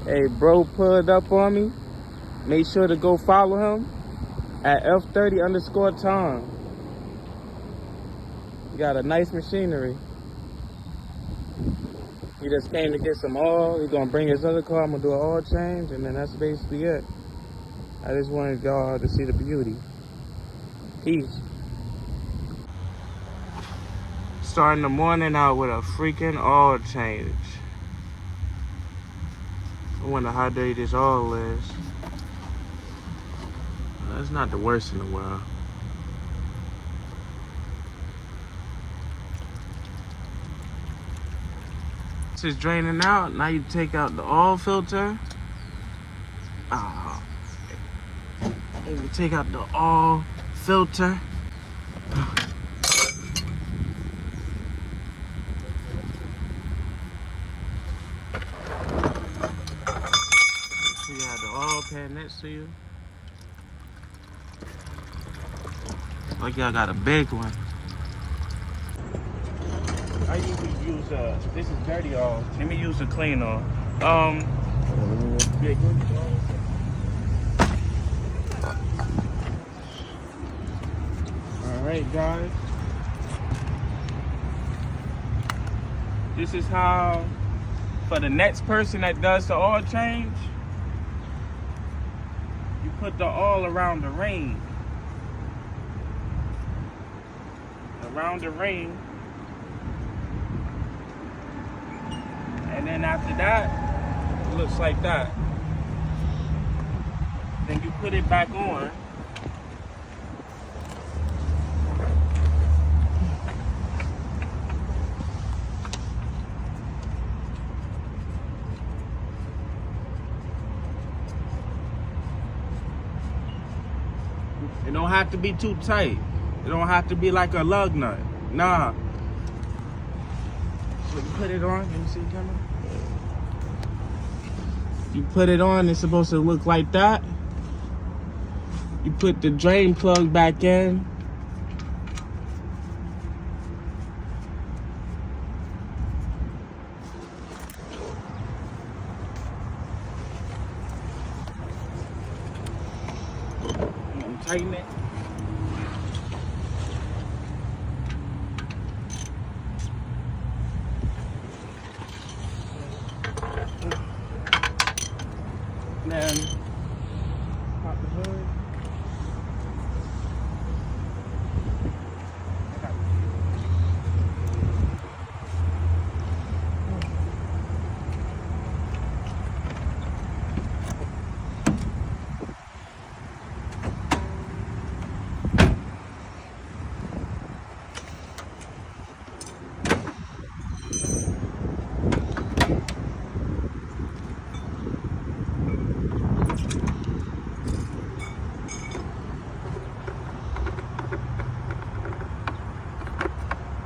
Hey, bro pulled up on me. Make sure to go follow him at F30_Tom. He got a nice machinery. He just came to get some oil. He's gonna bring his other car. I'm gonna do an oil change, and then that's basically it. I just wanted y'all to see the beauty. Peace. Starting the morning out with a freaking oil change. I wonder how dirty this oil is. That's not the worst in the world. This is draining out. Now you take out the oil filter. You take out the oil filter. You have the oil pan next to you. Like y'all got a big one. I usually use this is dirty oil. Let me use the clean oil. Yeah, Alright guys. This is how, for the next person that does the oil change, you put the oil around the ring. Around the ring. And then after that, it looks like that. Then you put it back on. It don't have to be too tight. It don't have to be like a lug nut. Nah. So you put it on. Let me see the camera. You put it on, it's supposed to look like that. You put the drain plug back in. And tighten it. Then pop the hood.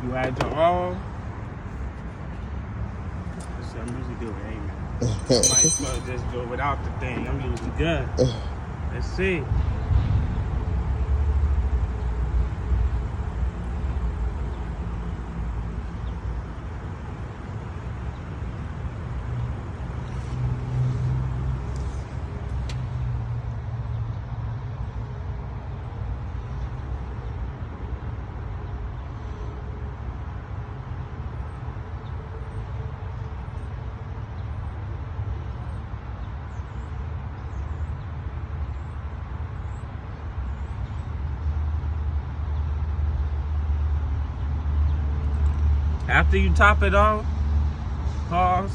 You add your oil. That's what I'm usually doing, amen. I might as well just go without the thing. I'm usually good. Let's see. After you top it off, pause.